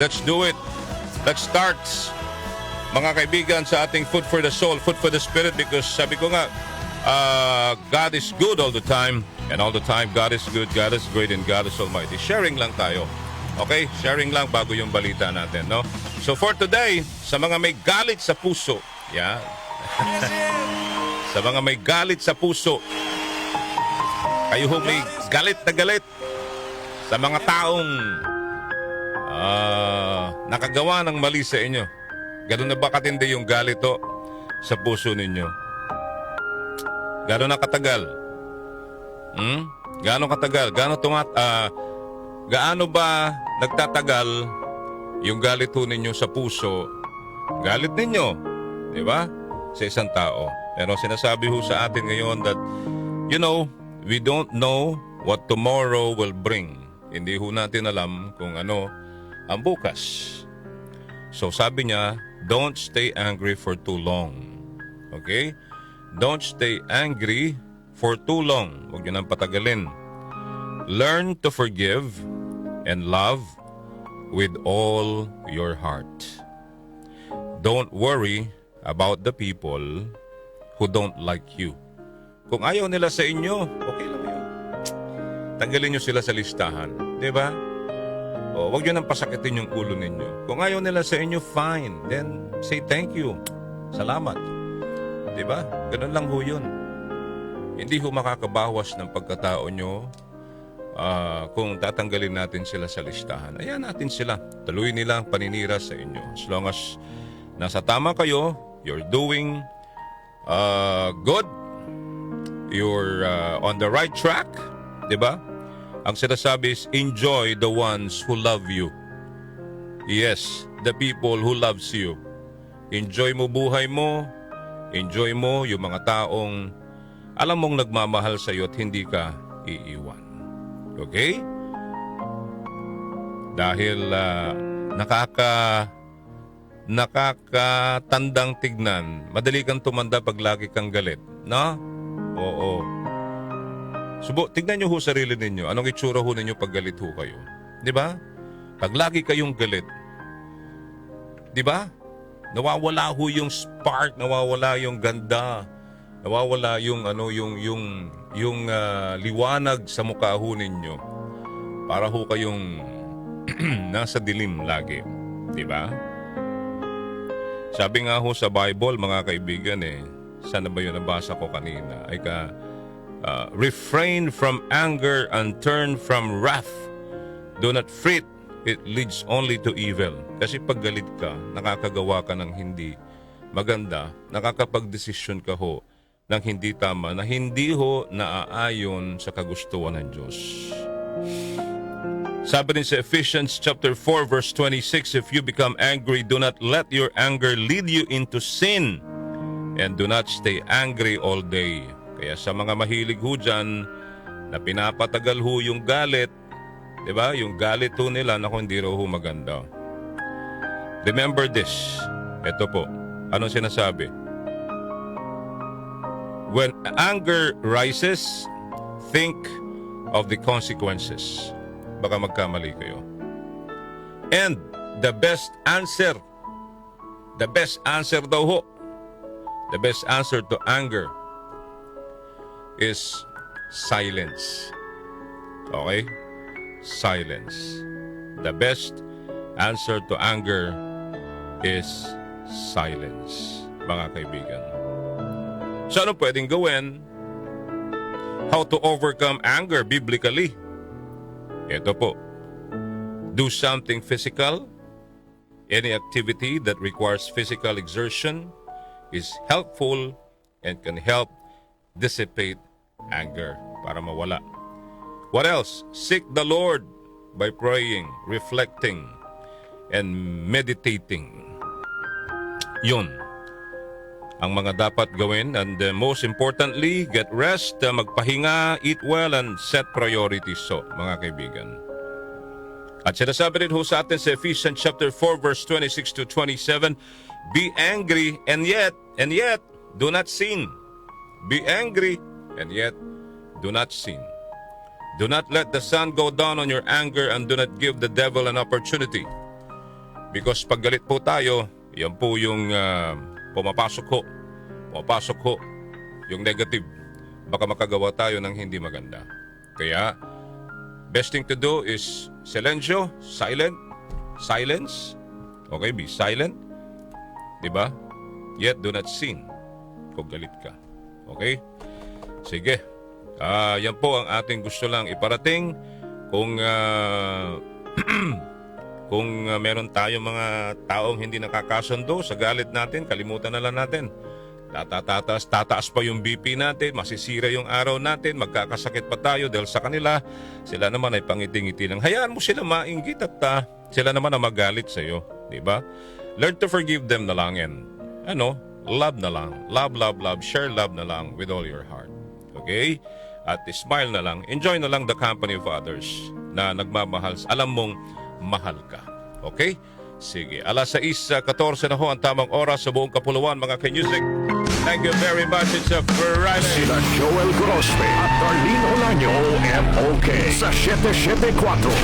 Let's do it. Let's start, mga kaibigan, sa ating food for the soul, food for the spirit, because sabi ko nga, God is good all the time, and all the time God is good, God is great, and God is almighty. Sharing lang tayo. Okay? Sharing lang bago yung balita natin, no? So for today, sa mga may galit sa puso, yan. Sa mga may galit sa puso, kayo ho may galit na galit sa mga taong nakagawa ng mali sa inyo. Gano'n na ba katindi yung galit ho sa puso ninyo? Gano'n na katagal? Gaano katagal? Gaano ba nagtatagal yung galit ho ninyo sa puso? Galit ninyo, di ba? Sa isang tao. Pero sinasabi ho sa atin ngayon that, you know, we don't know what tomorrow will bring. Hindi ho natin alam kung ano ang bukas. So sabi niya, don't stay angry for too long. Okay? Don't stay angry for too long. Huwag niyo nang patagalin. Learn to forgive and love with all your heart. Don't worry about the people who don't like you. Kung ayaw nila sa inyo, okay lang yun. Tanggalin nyo sila sa listahan. Diba? O, huwag nyo nang pasakitin yung ulo ninyo. Kung ayaw nila sa inyo, fine. Then, say thank you. Salamat. Diba? Ganun lang ho yun. Hindi ho makakabawas ng pagkatao nyo kung tatanggalin natin sila sa listahan. Ayan natin sila. Tuloy nilang paninira sa inyo. As long as nasa tama kayo, you're doing good, you're on the right track, diba? Ang sinasabi is, enjoy the ones who love you. Yes, the people who loves you. Enjoy mo buhay mo. Enjoy mo yung mga taong alam mong nagmamahal sa iyo at hindi ka iiwan. Okay? Dahil nakakatandang tignan. Madali kang tumanda pag lagi kang galit. No? Oo. Tignan nyo ho sarili ninyo. Anong itsura ho ninyo pag galit ho kayo? Di ba? Pag lagi kayong galit, di ba? Nawawala ho yung spark, nawawala yung ganda, nawawala yung liwanag sa mukha ho ninyo. Para ho kayong nasa dilim lagi. Di ba? Sabi nga ho sa Bible, mga kaibigan, sana ba yun nabasa ko kanina, ay refrain from anger and turn from wrath. Do not fret, it leads only to evil. Kasi pag galit ka, nakakagawa ka ng hindi maganda, nakakapagdesisyon ka ho ng hindi tama, na hindi ho naaayon sa kagustuhan ng Diyos. Sabi rin sa Ephesians chapter 4 verse 26, if you become angry, do not let your anger lead you into sin, and do not stay angry all day. Kaya sa mga mahilig ho dyan, na pinapatagal ho yung galit, diba? Yung galit ho nila, naku, hindi raw ho maganda. Remember this. Ito po. Anong sinasabi? When anger rises, think of the consequences. Baka magkamali kayo. And the best answer daw ho, the best answer to anger is silence. Okay? Silence. The best answer to anger is silence, mga kaibigan. So ano pwedeng gawin? How to overcome anger biblically? Ito po. Do something physical. Any activity that requires physical exertion is helpful and can help dissipate anger para mawala. What else? Seek the Lord by praying, reflecting, and meditating. Yun ang mga dapat gawin. And most importantly, get rest, magpahinga, eat well, and set priorities. So, mga kaibigan. At sinasabi rin ho sa atin sa Ephesians chapter 4 verse 26 to 27, be angry and yet do not sin. Be angry and yet do not sin. Do not let the sun go down on your anger, and do not give the devil an opportunity. Because pag galit po tayo, yan po yung pumapasok ho yung negative. Baka makagawa tayo ng hindi maganda. Kaya, best thing to do is silensyo, silence. Okay, be silent. Diba? Yet do not sin kung galit ka. Okay? Sige. Yan po ang ating gusto lang iparating. Kung kung meron tayong mga taong hindi nakakasundo sa galit natin, kalimutan na lang natin. Tataas pa yung BP natin, masisira yung araw natin, magkakasakit pa tayo dahil sa kanila, sila naman ay pangiting-ngiti lang. Hayaan mo sila mainggit at sila naman ang magalit sa iyo, di ba? Learn to forgive them na lang and love na lang. Love, share love na lang with all your heart. Okay? At smile na lang, enjoy na lang the company of others na nagmamahal, alam mong mahal ka. Okay? Sige, 6:14 na ho ang tamang oras sa buong kapuluan, mga K-Music. Thank you very much. It's a Friday. Sila Joel Grospe at Darlene Olaño, MOK sa 774.